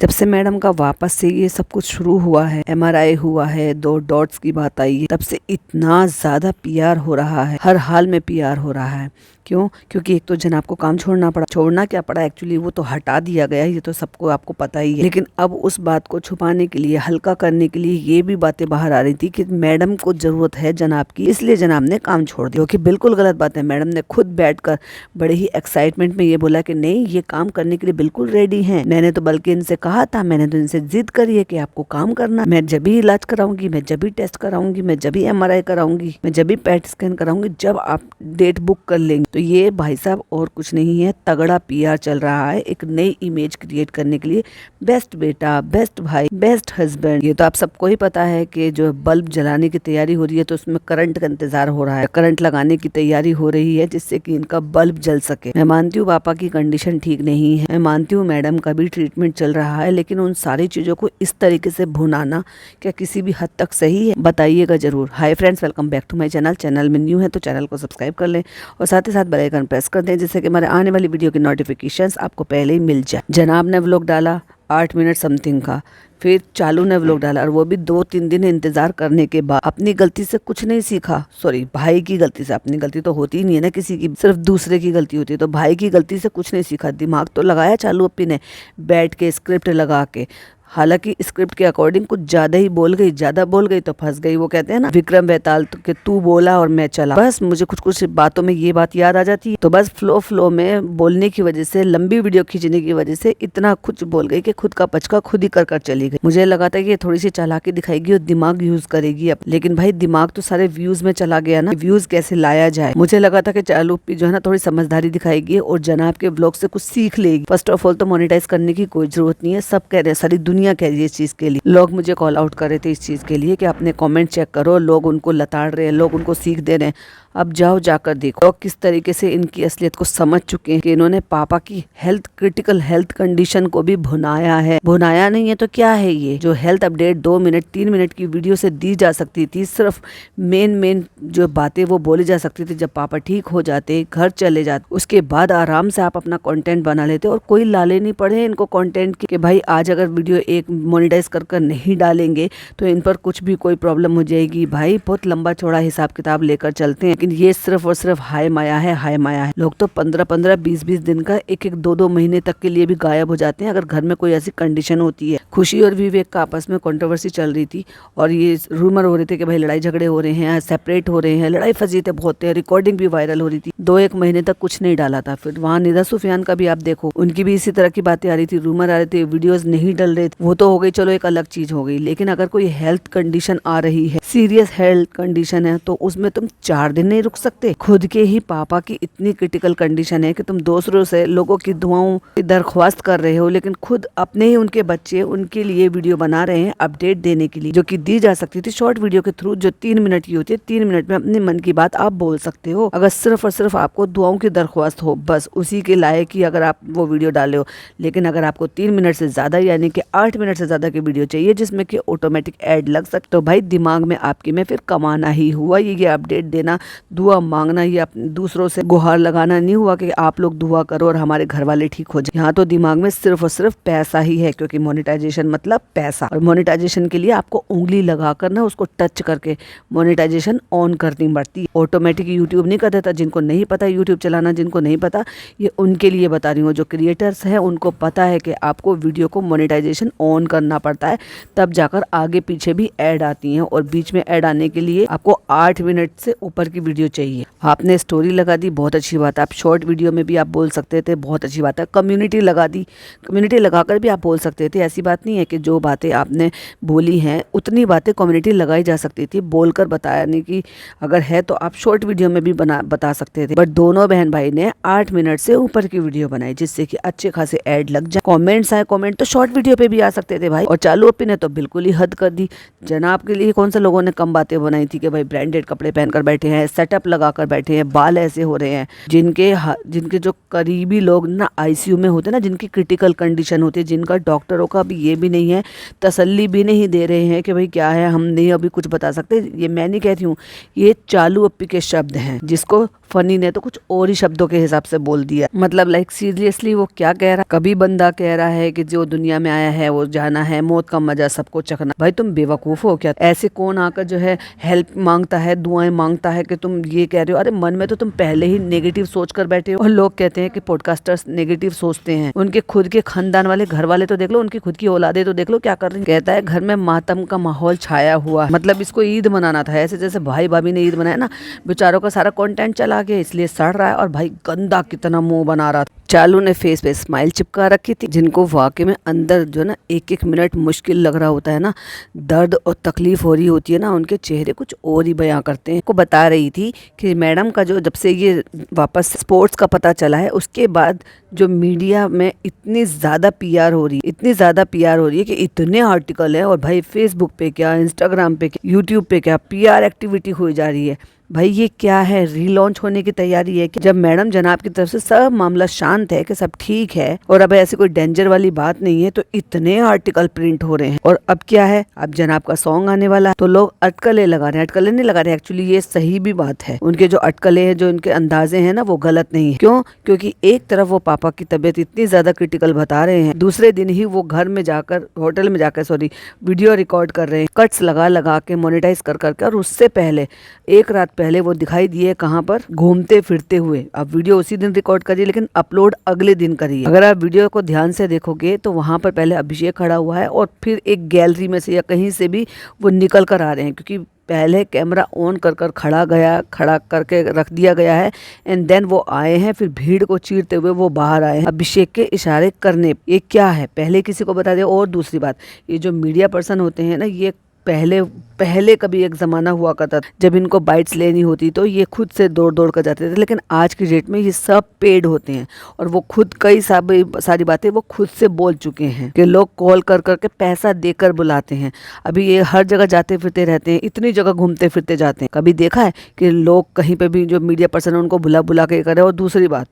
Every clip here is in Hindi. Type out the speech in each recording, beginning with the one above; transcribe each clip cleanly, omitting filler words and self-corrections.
जब से मैडम का वापस से ये सब कुछ शुरू हुआ है, एमआरआई हुआ है, 2 डॉट्स की बात आई है, तब से इतना ज्यादा पीआर हो रहा है, हर हाल में पीआर हो रहा है। क्यों? क्योंकि एक तो जनाब को काम छोड़ना क्या पड़ा, एक्चुअली वो तो हटा दिया गया, ये तो सबको आपको पता ही है। लेकिन अब उस बात को छुपाने के लिए, हल्का करने के लिए ये भी बातें बाहर आ रही थी कि मैडम को जरूरत है जनाब की, इसलिए जनाब ने काम छोड़ दिया, कि बिल्कुल गलत बात है। मैडम ने खुद बैठकर बड़े ही एक्साइटमेंट में ये बोला कि नहीं, ये काम करने के लिए बिल्कुल रेडी हैं। मैंने तो बल्कि इनसे कहा था, मैंने तो इनसे जिद करी है कि आपको काम करना, मैं जब भी इलाज कराऊंगी, मैं जब भी टेस्ट कराऊंगी, मैं जब भी एमआरआई कराऊंगी, मैं जब भी पेट स्कैन कराऊंगी, जब आप डेट बुक कर लेंगे। तो ये भाई साहब और कुछ नहीं है, तगड़ा पीआर चल रहा है एक नई इमेज क्रिएट करने के लिए। बेस्ट बेटा, बेस्ट भाई, बेस्ट हस्बैंड। ये तो आप सबको ही पता है कि जो बल्ब जलाने की तैयारी हो रही है, तो उसमें करंट का इंतजार हो रहा है, करंट लगाने की तैयारी हो रही है, जिससे कि इनका बल्ब जल सके। मैं मानती हूँ पापा की कंडीशन ठीक नहीं है, मैं मानती हूँ मैडम का भी ट्रीटमेंट चल रहा है, लेकिन उन सारी चीजों को इस तरीके से भुनाना क्या किसी भी हद तक सही है? बताइएगा जरूर। Hi friends, welcome back to my channel. Channel में न्यू है तो चैनल को सब्सक्राइब कर लें और साथ ही साथ बेल आइकन प्रेस कर दें, जिससे कि हमारे आने वाली वीडियो की नोटिफिकेशंस आपको पहले ही मिल जाए। जनाब ने व्लॉग डाला 8 मिनट समथिंग का, फिर चालू ने व्लॉग डाला, और वो भी 2-3 दिन इंतजार करने के बाद अपनी गलती से कुछ नहीं सीखा। सॉरी, भाई की गलती से। अपनी गलती तो होती ही नहीं है ना किसी की, सिर्फ दूसरे की गलती होती है। तो भाई की गलती से कुछ नहीं सीखा, दिमाग तो लगाया चालू अप्पी ने बैठ के स्क्रिप्ट लगा के। हालांकि स्क्रिप्ट के अकॉर्डिंग कुछ ज्यादा ही बोल गई, ज्यादा बोल गई तो फंस गई। वो कहते हैं ना विक्रम बेताल के, तू बोला और मैं चला। बस मुझे कुछ कुछ बातों में ये बात याद आ जाती है, तो बस फ्लो में बोलने की वजह से, लंबी वीडियो खींचने की वजह से इतना कुछ बोल गई कि खुद का पचका खुद ही कर चली गई। मुझे लगा था कि ये थोड़ी सी चालाकी दिखाएगी और दिमाग यूज करेगी अब, लेकिन भाई दिमाग तो सारे व्यूज में चला गया ना, व्यूज कैसे लाया जाए। मुझे लगा था कि चालू जो है ना थोड़ी समझदारी दिखाएगी और जनाब के ब्लॉग से कुछ सीख लेगी। फर्स्ट ऑफ ऑल तो मोनेटाइज करने की कोई जरूरत नहीं है, सब कह रहे हैं, सारी दुनिया कह रही है इस चीज के लिए। लोग मुझे कॉल आउट कर रहे थे इस चीज के लिए कि अपने कमेंट चेक करो, लोग उनको लताड़ रहे हैं, लोग उनको सीख दे रहे हैं। अब जाओ जाकर देखो लोग किस तरीके से इनकी असलियत को समझ चुके हैं कि इन्होंने पापा की क्रिटिकल हेल्थ कंडीशन को भी भुनाया है। भुनाया नहीं है तो क्या है ये? जो हेल्थ अपडेट 2 मिनट 3 मिनट की वीडियो से दी जा सकती थी, सिर्फ मेन जो बातें वो बोली जा सकती थी, जब पापा ठीक हो जाते, घर चले जाते, उसके बाद आराम से आप अपना कंटेंट बना लेते और कोई लाले नहीं पड़े इनको कंटेंट की कि भाई आज अगर वीडियो एक मोनेटाइज कर नहीं डालेंगे तो इन पर कुछ भी कोई प्रॉब्लम हो जाएगी। भाई बहुत लंबा चौड़ा हिसाब किताब लेकर चलते हैं, लेकिन ये सिर्फ और सिर्फ हाय माया है, हाय माया है। लोग तो 15-15 20-20 दिन का, 1-1 2-2 महीने तक के लिए भी गायब हो जाते हैं अगर घर में कोई ऐसी कंडीशन होती है। खुशी और विवेक का आपस में कंट्रोवर्सी चल रही थी और ये रूमर हो रहे थे कि भाई लड़ाई झगड़े हो रहे हैं, सेपरेट हो रहे हैं, लड़ाई फजीते बहुत है, रिकॉर्डिंग भी वायरल हो रही थी। 2-1 महीने तक कुछ नहीं डाला था। फिर वहाँ निदा सुफियान का भी आप देखो, उनकी भी इसी तरह की बातें आ रही थी, रूमर आ रहे थे, वीडियोज नहीं डल रहे थे। वो तो हो गई, चलो एक अलग चीज हो गई, लेकिन अगर कोई हेल्थ कंडीशन आ रही है, सीरियस हेल्थ कंडीशन है, तो उसमें तुम 4 दिन नहीं रुक सकते। खुद के ही पापा की इतनी क्रिटिकल कंडीशन है कि तुम दूसरों से लोगों की दुआओं की दरख्वास्त कर रहे हो, लेकिन खुद अपने ही उनके बच्चे उनके लिए वीडियो बना रहे हैं अपडेट देने के लिए, जो कि दी जा सकती थी शॉर्ट वीडियो के थ्रू, जो 3 मिनट की होती है। 3 मिनट में अपने मन की बात आप बोल सकते हो, अगर सिर्फ और सिर्फ आपको दुआओं की दरख्वास्त हो, बस उसी के लायक ही अगर आप वो वीडियो डाले हो। लेकिन अगर आपको 3 मिनट से ज्यादा यानी कि 8 मिनट से ज्यादा की वीडियो चाहिए जिसमें कि ऑटोमेटिक ऐड लग सकते, तो भाई दिमाग में आपकी में फिर कमाना ही हुआ। ये अपडेट देना, दुआ मांगना, ये दूसरों से गुहार लगाना नहीं हुआ कि आप लोग दुआ करो और हमारे घर वाले ठीक हो जाए। यहाँ तो दिमाग में सिर्फ और सिर्फ पैसा ही है, क्योंकि मोनेटाइजेशन मतलब पैसा, और मोनेटाइजेशन के लिए आपको उंगली लगाकर ना उसको टच करके मोनेटाइजेशन ऑन करनी पड़ती है। ऑटोमेटिक यूट्यूब नहीं कर देता। जिनको नहीं पता यूट्यूब चलाना, जिनको नहीं पता, ये उनके लिए बता रही हूँ। जो क्रिएटर्स हैं उनको पता है कि आपको वीडियो को मोनेटाइजेशन ऑन करना पड़ता है, तब जाकर आगे पीछे भी ऐड आती हैं, और बीच में ऐड आने के लिए आपको 8 मिनट से ऊपर की वीडियो चाहिए। आपने स्टोरी लगा दी, बहुत अच्छी बात है, आप शॉर्ट वीडियो में भी आप बोल सकते थे, बहुत अच्छी बात है। कम्युनिटी लगा दी, कम्युनिटी लगाकर भी आप बोल सकते थे। ऐसी बात नहीं है कि जो बातें आपने बोली हैं उतनी बातें कम्युनिटी लगाई जा सकती थी, बोलकर बताने की अगर है तो आप शॉर्ट वीडियो में भी बता सकते थे। बट दोनों बहन भाई ने 8 मिनट से ऊपर की वीडियो बनाई, जिससे कि अच्छे खासे ऐड लग जाए, कमेंट्स आए। कमेंट तो शॉर्ट वीडियो पे भी आ सकते थे भाई, और चालू अप्पी ने तो बिल्कुल ही हद कर दी। जनाब के लिए कौन से लोगों ने कम बातें बनाई थी कि भाई ब्रांडेड कपड़े पहनकर बैठे हैं, सेटअप लगाकर बैठे हैं, बाल ऐसे हो रहे हैं, जिनके जो करीबी लोग ना आईसीयू में होते हैं ना, जिनकी क्रिटिकल कंडीशन होती है, जिनका डॉक्टरों का भी ये भी नहीं नहीं है, तसल्ली भी नहीं दे रहे हैं कि भाई क्या है, हम नहीं अभी कुछ बता सकते। ये मैं नहीं कहती हूँ, ये चालू अप्पी के शब्द हैं, जिसको फनी ने तो कुछ और ही शब्दों के हिसाब से बोल दिया। मतलब लाइक सीरियसली वो क्या कह रहा, कभी बंदा कह रहा है कि जो दुनिया में आया है वो जाना है, मौत का मजा सबको चखना। भाई तुम बेवकूफ हो क्या? ऐसे कौन आकर जो है हेल्प मांगता है, दुआएं मांगता है कि तुम ये कह रहे हो? अरे मन में तो तुम पहले ही नेगेटिव सोच कर बैठे हो। और लोग कहते हैं कि पॉडकास्टर्स नेगेटिव सोचते हैं, उनके खुद के खानदान वाले, घर वाले तो देख लो, उनकी खुद की औलादे तो देख लो क्या कर रही है। कहता है घर में मातम का माहौल छाया हुआ, मतलब इसको ईद मनाना था, ऐसे जैसे भाई भाभी ने ईद मनाया ना, बेचारों का सारा कंटेंट चला गया इसलिए सड़ रहा है। और भाई गंदा कितना मुंह बना रहा था। चालू ने फेस पे स्माइल चिपका रखी थी, जिनको वाकई में अंदर जो ना एक एक मिनट मुश्किल लग रहा होता है ना, दर्द और तकलीफ हो रही होती है ना, उनके चेहरे कुछ और ही बयां करते हैं। को बता रही थी कि मैडम का जो जब से ये वापस स्पोर्ट्स का पता चला है, उसके बाद जो मीडिया में इतनी ज़्यादा पीआर हो रही है, इतनी ज़्यादा पीआर हो रही है कि इतने आर्टिकल है, और भाई फेसबुक पे क्या, इंस्टाग्राम पे क्या, यूट्यूब पे क्या पीआर एक्टिविटी हो जा रही है। भाई ये क्या है, रीलॉन्च होने की तैयारी है कि जब मैडम जनाब की तरफ से सब मामला शांत है कि सब ठीक है और अब ऐसी कोई डेंजर वाली बात नहीं है, तो इतने आर्टिकल प्रिंट हो रहे हैं। और अब क्या है, अब जनाब का सॉन्ग आने वाला है, तो लोग अटकलें लगा रहे हैं। अटकलें नहीं लगा रहे, एक्चुअली ये सही भी बात है। उनके जो अटकलें हैं, जो उनके अंदाजे हैं ना, वो गलत नहीं है। क्यों? क्योंकि एक तरफ वो पापा की तबीयत इतनी ज्यादा क्रिटिकल बता रहे हैं, दूसरे दिन ही वो घर में जाकर, होटल में जाकर वीडियो रिकॉर्ड कर रहे हैं, कट्स लगा लगा के, मोनेटाइज कर करके। और उससे पहले एक रात पहले वो दिखाई दिए कहाँ पर, घूमते फिरते हुए। अब वीडियो उसी दिन रिकॉर्ड करिए, लेकिन अपलोड अगले दिन करिए। अगर आप वीडियो को ध्यान से देखोगे तो वहां पर पहले अभिषेक खड़ा हुआ है, और फिर एक गैलरी में से या कहीं से भी वो निकल कर आ रहे हैं, क्योंकि पहले कैमरा ऑन कर खड़ा करके रख दिया गया है, एंड देन वो आए हैं, फिर भीड़ को चीरते हुए वो बाहर आए हैं अभिषेक के इशारे करने। ये क्या है, पहले किसी को बता दे। और दूसरी बात, ये जो मीडिया पर्सन होते हैं ना, ये पहले कभी एक ज़माना हुआ करता था जब इनको बाइट्स लेनी होती तो ये खुद से दौड़ कर जाते थे, लेकिन आज की डेट में ये सब पेड होते हैं, और वो खुद कई सारी बातें वो खुद से बोल चुके हैं कि लोग कॉल कर करके पैसा देकर बुलाते हैं। अभी ये हर जगह जाते फिरते रहते हैं, इतनी जगह घूमते फिरते जाते हैं। कभी देखा है कि लोग कहीं पे भी जो मीडिया पर्सन है उनको बुला के करे? और दूसरी बात,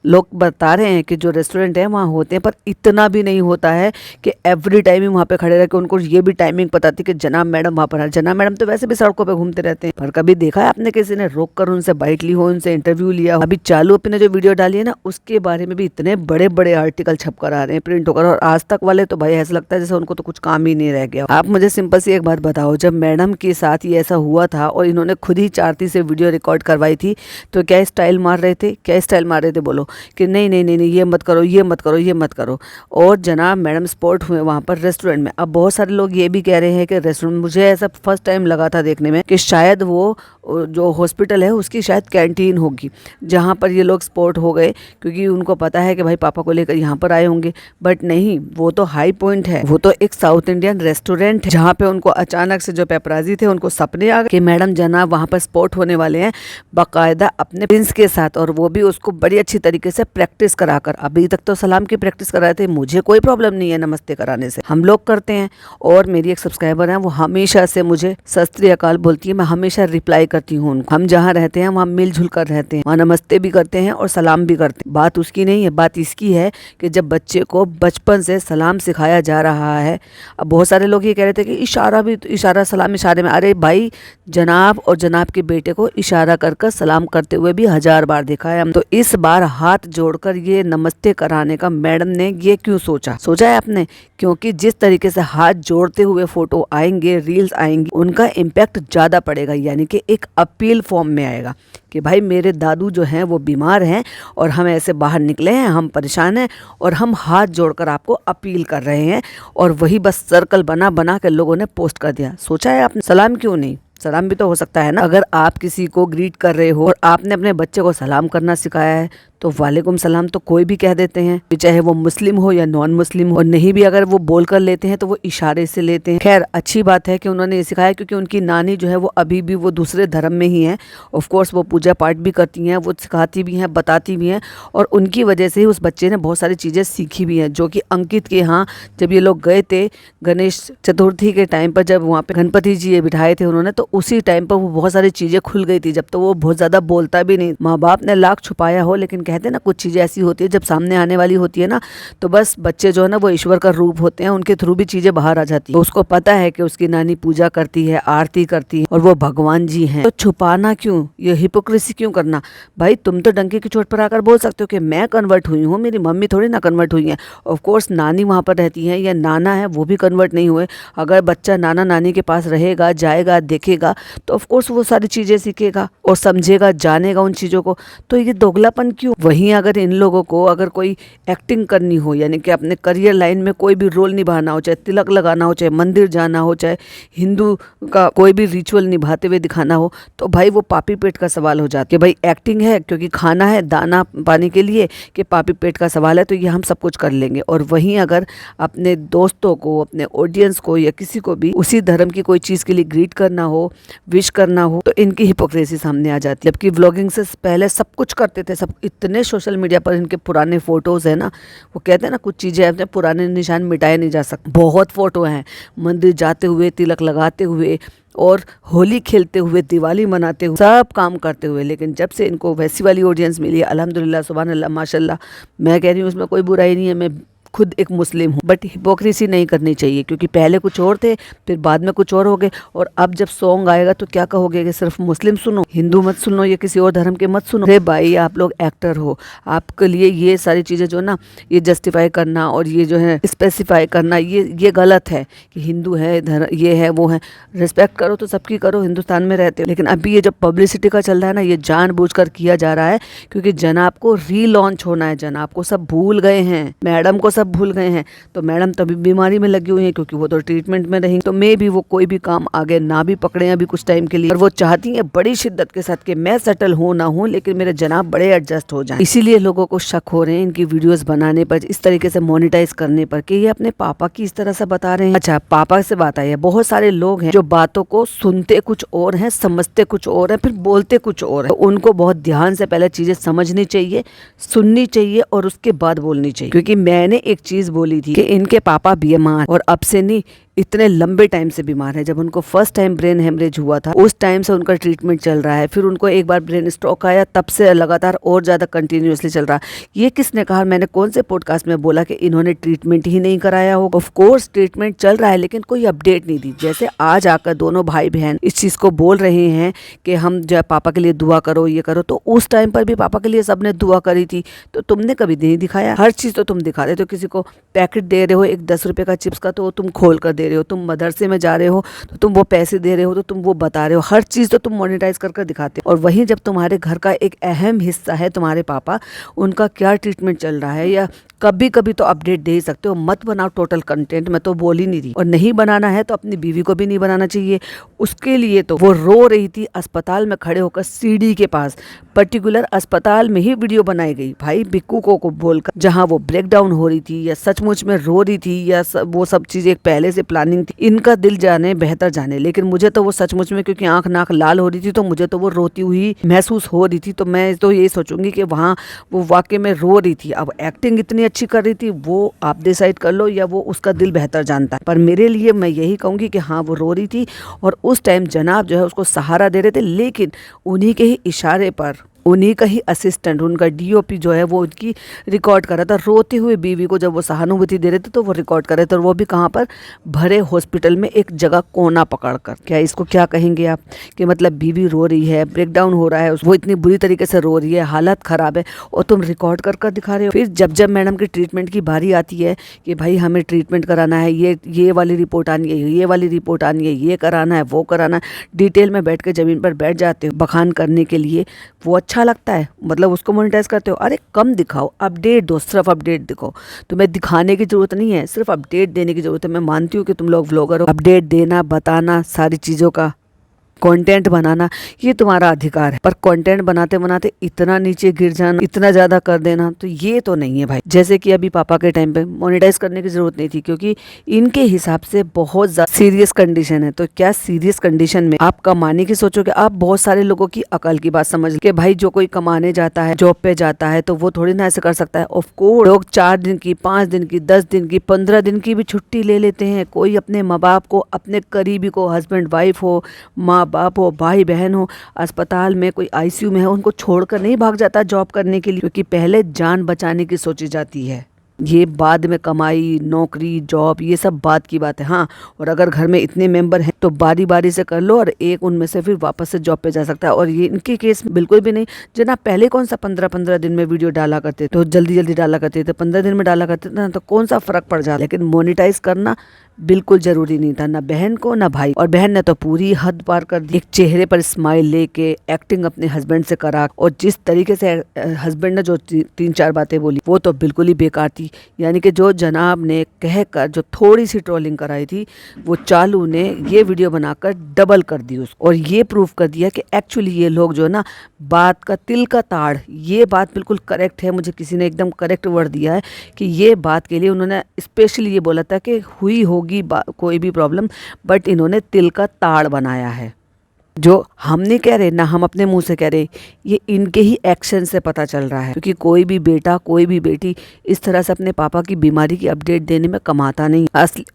लोग बता रहे हैं कि जो रेस्टोरेंट है वहाँ होते हैं, पर इतना भी नहीं होता है कि एवरी टाइम ही वहाँ पे खड़े रह के उनको ये भी टाइमिंग पता थी कि जनाब मैडम वहाँ पर है। जनाब मैडम तो वैसे भी सड़कों पे घूमते रहते हैं, पर कभी देखा है आपने किसी ने रोक कर उनसे बाइट ली हो, उनसे इंटरव्यू लिया हो? अभी चालू अपने जो वीडियो डाली है ना, उसके बारे में भी इतने बड़े बड़े आर्टिकल छप कर आ रहे हैं, प्रिंट होकर। और आज तक वाले तो भाई ऐसा लगता है जैसे उनको तो कुछ काम ही नहीं रह गया। आप मुझे सिंपल सी एक बात बताओ, जब मैडम के साथ ये ऐसा हुआ था और इन्होंने खुद ही 4 से वीडियो रिकॉर्ड करवाई थी, तो क्या स्टाइल मार रहे थे? क्या स्टाइल मार रहे थे? बोलो कि नहीं नहीं नहीं, ये मत करो, ये मत करो, ये मत करो। और जनाब मैडम स्पॉट हुए वहाँ पर रेस्टोरेंट में। अब बहुत सारे लोग ये भी कह रहे हैं कि रेस्टोरेंट, मुझे ऐसा फर्स्ट टाइम लगा था देखने में कि शायद वो जो हॉस्पिटल है उसकी शायद कैंटीन होगी, जहाँ पर ये लोग स्पॉट हो गए, क्योंकि उनको पता है कि भाई पापा को लेकर यहाँ पर आए होंगे। बट नहीं, वो तो हाई पॉइंट है, वो तो एक साउथ इंडियन रेस्टोरेंट है, जहाँ पे उनको अचानक से जो पेपराजी थे उनको सपने आ गए कि मैडम जनाब वहाँ पर स्पॉट होने वाले हैं, बाकायदा अपने प्रिंस के साथ, और वो भी उसको बड़ी अच्छी तरीके से प्रैक्टिस कराकर। अभी तक तो सलाम की प्रैक्टिस कराए थे, मुझे कोई प्रॉब्लम नहीं है नमस्ते कराने से, हम लोग करते हैं। और मेरी एक सब्सक्राइबर है, वो हमेशा से मुझे सत श्री अकाल बोलती है, मैं हमेशा रिप्लाई करती हूँ उनको। हम जहाँ रहते हैं वहाँ मिलजुल कर रहते हैं, वहाँ नमस्ते भी करते हैं और सलाम भी करते हैं। बात उसकी नहीं है, बात इसकी है कि जब बच्चे को बचपन से सलाम सिखाया जा रहा है। अब बहुत सारे लोग ये कह रहे थे कि इशारा भी, इशारा सलाम इशारे में। अरे भाई, जनाब और जनाब के बेटे को इशारा कर सलाम करते हुए भी 1000 बार देखा है हम। तो इस बार हाथ जोड़कर ये नमस्ते कराने का मैडम ने ये क्यों सोचा है आपने? क्योंकि जिस तरीके से हाथ जोड़ते हुए फोटो आएंगे, रील्स आएंगी, उनका इम्पैक्ट ज्यादा पड़ेगा, यानी कि एक अपील फॉर्म में आएगा कि भाई मेरे दादू जो हैं वो बीमार हैं और हम ऐसे बाहर निकले हैं, हम परेशान हैं और हम हाथ जोड़कर आपको अपील कर रहे हैं। और वही बस सर्कल बना के लोगों ने पोस्ट कर दिया। सोचा है आपने? सलाम क्यों नहीं? सलाम भी तो हो सकता है ना। अगर आप किसी को ग्रीट कर रहे हो और आपने अपने बच्चे को सलाम करना सिखाया है, तो वालेकुम सलाम तो कोई भी कह देते हैं, चाहे वो मुस्लिम हो या नॉन मुस्लिम हो। और नहीं भी अगर वो बोल कर लेते हैं तो वो इशारे से लेते हैं। खैर अच्छी बात है कि उन्होंने ये सिखाया, क्योंकि उनकी नानी जो है वो अभी भी वो दूसरे धर्म में ही है। ऑफ कोर्स वो पूजा पाठ भी करती हैं, वो सिखाती भी हैं, बताती भी हैं, और उनकी वजह से ही उस बच्चे ने बहुत सारी चीज़ें सीखी भी हैं, जो कि अंकित के यहाँ जब ये लोग गए थे गणेश चतुर्थी के टाइम पर, जब वहाँ पे गणपति जी ये बिठाए थे उन्होंने, तो उसी टाइम पर वो बहुत सारी चीज़ें खुल गई थी। जब तो वो बहुत ज़्यादा बोलता भी नहीं, माँ बाप ने लाख छुपाया हो, लेकिन कहते हैं ना कुछ चीज़ें ऐसी होती है जब सामने आने वाली होती है ना, तो बस बच्चे जो है ना वो ईश्वर का रूप होते हैं, उनके थ्रू भी चीज़ें बाहर आ जाती है। तो उसको पता है कि उसकी नानी पूजा करती है, आरती करती है और वो भगवान जी हैं, तो छुपाना क्यों, ये हिपोक्रेसी क्यों करना। भाई तुम तो डंके की चोट पर आकर बोल सकते हो कि मैं कन्वर्ट हुई हूँ, मेरी मम्मी थोड़ी ना कन्वर्ट हुई है। ऑफ कोर्स नानी वहाँ पर रहती है या नाना है, वो भी कन्वर्ट नहीं हुए। अगर बच्चा नाना नानी के पास रहेगा, जाएगा, देखेगा, तो ऑफ कोर्स वो सारी चीज़ें सीखेगा और समझेगा, जानेगा उन चीज़ों को। तो ये दोगलापन क्यों। वहीं अगर इन लोगों को अगर कोई एक्टिंग करनी हो, यानी कि अपने करियर लाइन में कोई भी रोल निभाना हो, चाहे तिलक लगाना हो, चाहे मंदिर जाना हो, चाहे हिंदू का कोई भी रिचुअल निभाते हुए दिखाना हो, तो भाई वो पापी पेट का सवाल हो जाता है कि भाई एक्टिंग है क्योंकि खाना है दाना पानी के लिए, कि पापी पेट का सवाल है तो ये हम सब कुछ कर लेंगे। और वहीं अगर अपने दोस्तों को, अपने ऑडियंस को या किसी को भी उसी धर्म की कोई चीज़ के लिए ग्रीट करना हो, विश करना हो, तो इनकी हिपोक्रेसी सामने आ जाती है। जबकि व्लॉगिंग से पहले सब कुछ करते थे, सब इतने सोशल मीडिया पर इनके पुराने फोटोज है ना, वो कहते हैं ना कुछ चीज़ें अपने पुराने निशान मिटाए नहीं जा सकते। बहुत फोटो हैं मंदिर जाते हुए, तिलक लगाते हुए और होली खेलते हुए, दिवाली मनाते हुए, सब काम करते हुए। लेकिन जब से इनको वैसी वाली ऑडियंस मिली है, अल्हम्दुलिल्लाह, सुभान अल्लाह, माशाल्लाह, मैं कह रही हूँ उसमें कोई बुराई नहीं है, मैं खुद एक मुस्लिम हूँ, बट हिपोक्रेसी नहीं करनी चाहिए क्योंकि पहले कुछ और थे, फिर बाद में कुछ और हो गए। और अब जब सॉन्ग आएगा तो क्या कहोगे कि सिर्फ मुस्लिम सुनो, हिंदू मत सुनो या किसी और धर्म के मत सुनो। अरे भाई आप लोग एक्टर हो, आपके लिए ये सारी चीज़ें जो ना, ये जस्टिफाई करना और ये जो है स्पेसिफाई करना, ये गलत है कि हिंदू है, ये है, वो है। रिस्पेक्ट करो तो सबकी करो, हिंदुस्तान में रहते हो। लेकिन अभी ये जो पब्लिसिटी का चल रहा है ना, ये जानबूझकर किया जा रहा है क्योंकि जनाब को रीलॉन्च होना है। जनाब को सब भूल गए हैं, मैडम को सब भूल गए हैं। तो मैडम तभी बीमारी में लगी हुई है क्योंकि वो तो ट्रीटमेंट में रहेंगी, तो मे भी वो कोई भी काम आगे ना भी पकड़े अभी कुछ टाइम के लिए। और वो चाहती है बड़ी शिद्दत के साथ कि मैं सेटल हो ना हूँ, लेकिन मेरे जनाब बड़े एडजस्ट हो जाएं। इसीलिए लोगों को शक हो रहे हैं इनकी वीडियोस बनाने पर, इस तरीके से मोनेटाइज करने पर, कि ये अपने पापा की इस तरह से बता रहे हैं। अच्छा, पापा से बात आई है। बहुत सारे लोग हैं जो बातों को सुनते कुछ और हैं, समझते कुछ और है, फिर बोलते कुछ और है। तो उनको बहुत ध्यान से पहले चीजें समझनी चाहिए, सुननी चाहिए और उसके बाद बोलनी चाहिए। क्योंकि मैंने एक चीज बोली थी कि इनके पापा बीमार, और अब से नहीं, इतने लंबे टाइम से बीमार है। जब उनको फर्स्ट टाइम ब्रेन हेमरेज हुआ था उस टाइम से उनका ट्रीटमेंट चल रहा है, फिर उनको एक बार ब्रेन स्ट्रोक आया, तब से लगातार और ज्यादा कंटिन्यूअसली चल रहा है। ये किसने कहा, मैंने कौन से पॉडकास्ट में बोला कि इन्होंने ट्रीटमेंट ही नहीं कराया हो। ऑफ कोर्स ट्रीटमेंट चल रहा है लेकिन कोई अपडेट नहीं दी। जैसे आज आकर दोनों भाई बहन इस चीज को बोल रहे हैं कि हम जो पापा के लिए दुआ करो, ये करो, तो उस टाइम पर भी पापा के लिए सबने दुआ करी थी, तो तुमने कभी नहीं दिखाया। हर चीज तो तुम दिखा रहे हो, किसी को पैकेट दे रहे हो एक 10 रुपए का चिप्स का, तो तुम खोल कर दे रहे हो। तुम मदरसे में जा रहे हो तो तुम वो पैसे दे रहे हो, तो तुम वो बता रहे हो। हर चीज तो तुम मोनेटाइज कर दिखाते हो। और वहीं जब तुम्हारे घर का एक अहम हिस्सा है तुम्हारे पापा, उनका क्या ट्रीटमेंट चल रहा है, या कभी कभी तो अपडेट दे ही सकते हो। मत बनाओ टोटल कंटेंट, मैं तो बोल ही नहीं रही। और नहीं बनाना है तो अपनी बीवी को भी नहीं बनाना चाहिए। उसके लिए तो वो रो रही थी अस्पताल में खड़े होकर, सीढ़ी के पास, पर्टिकुलर अस्पताल में ही वीडियो बनाई गई भाई बिक्कू को बोलकर, जहां वो ब्रेक डाउन हो रही थी या सचमुच में रो रही थी या वो सब चीजें एक पहले से प्लानिंग थी। इनका दिल जाने बेहतर जाने, लेकिन मुझे तो वो सचमुच में, क्योंकि आंख नाक लाल हो रही थी, तो मुझे तो वो रोती हुई महसूस हो रही थी। तो मैं तो ये सोचूंगी कि वहाँ वो वाकई में रो रही थी। अब एक्टिंग इतनी अच्छी कर रही थी, वो आप डिसाइड कर लो, या वो उसका दिल बेहतर जानता है। पर मेरे लिए मैं यही कहूंगी कि हाँ, वो रो रही थी और उस टाइम जनाब जो है उसको सहारा दे रहे थे, लेकिन उन्हीं के ही इशारे पर उन्हीं का ही असिस्टेंट, उनका डीओपी जो है वो उनकी रिकॉर्ड कर रहा था। रोती हुई बीवी को जब वो सहानुभूति दे रहे थे तो वो रिकॉर्ड कर रहे थे, और वो भी कहाँ पर, भरे हॉस्पिटल में एक जगह कोना पकड़कर। क्या इसको क्या कहेंगे आप, कि मतलब बीवी रो रही है, ब्रेकडाउन हो रहा है, वो इतनी बुरी तरीके से रो रही है, हालत खराब है, और तुम रिकॉर्ड कर दिखा रहे हो। फिर जब जब मैडम की ट्रीटमेंट की बारी आती है कि भाई हमें ट्रीटमेंट कराना है, ये वाली रिपोर्ट आनी है, ये वाली रिपोर्ट आनी है, ये कराना है, वो कराना है, डिटेल में बैठ के जमीन पर बैठ जाते हो बखान करने के लिए। वो अच्छा लगता है, मतलब उसको मोनेटाइज करते हो। अरे कम दिखाओ, अपडेट दो, सिर्फ अपडेट दिखाओ। तुम्हें दिखाने की जरूरत नहीं है, सिर्फ अपडेट देने की जरूरत है। मैं मानती हूँ कि तुम लोग व्लॉगर हो, अपडेट देना, बताना, सारी चीज़ों का कंटेंट बनाना, ये तुम्हारा अधिकार है। पर कंटेंट बनाते बनाते इतना नीचे गिर जाना, इतना ज्यादा कर देना, तो ये तो नहीं है भाई। जैसे कि अभी पापा के टाइम पे मोनेटाइज करने की जरूरत नहीं थी, क्योंकि इनके हिसाब से बहुत सीरियस कंडीशन है। तो क्या सीरियस कंडीशन में आप कमाने की सोचोगे? आप बहुत सारे लोगों की अकल की बात समझ के भाई, जो कोई कमाने जाता है, जॉब पे जाता है, तो वो थोड़ी ना ऐसे कर सकता है। ऑफ कोर्स लोग 4 दिन की, 5 दिन की, 10 दिन की, 15 दिन की भी छुट्टी ले लेते हैं। कोई अपने माँ बाप को, अपने करीबी को, हस्बैंड वाइफ हो, माँ बाप हो, भाई बहन हो, अस्पताल में कोई आईसीयू में है, उनको छोड़कर नहीं भाग जाता जॉब करने के लिए, क्योंकि पहले जान बचाने की सोची जाती है। ये बाद में कमाई, नौकरी, जॉब, ये सब बात की बात है। हाँ, और अगर घर में इतने मेंबर हैं तो बारी बारी से कर लो और एक उनमें से फिर वापस से जॉब पे जा सकता है। और ये इनके केस बिल्कुल भी नहीं। जना पहले कौन सा 15-15 दिन में वीडियो डाला करते तो जल्दी जल्दी डाला करते थे, 15 दिन में डाला करते थे ना, तो कौन सा फर्क पड़ जाता। लेकिन मोनिटाइज करना बिल्कुल जरूरी नहीं था, ना बहन को ना भाई। और बहन ने तो पूरी हद पार कर दी। एक चेहरे पर स्माइल लेके एक्टिंग अपने हस्बैंड से करा, और जिस तरीके से हस्बैंड ने जो 3-4 बातें बोली वो तो बिल्कुल ही बेकार थी। यानी कि जो जनाब ने कहकर जो थोड़ी सी ट्रोलिंग कराई थी, वो चालू ने ये वीडियो बनाकर डबल कर दी उसको, और ये प्रूफ कर दिया कि एक्चुअली ये लोग जो है ना, बात का तिल का ताड़, ये बात बिल्कुल करेक्ट है। मुझे किसी ने एकदम करेक्ट वर्ड दिया है कि ये बात के लिए उन्होंने स्पेशली ये बोला था कि हुई होगी कोई भी प्रॉब्लम, बट इन्होंने तिल का ताड़ बनाया है। जो हम नहीं कह रहे, ना हम अपने मुंह से कह रहे, ये इनके ही एक्शन से पता चल रहा है। क्योंकि कोई भी बेटा, कोई भी बेटी इस तरह से अपने पापा की बीमारी की अपडेट देने में कमाता नहीं।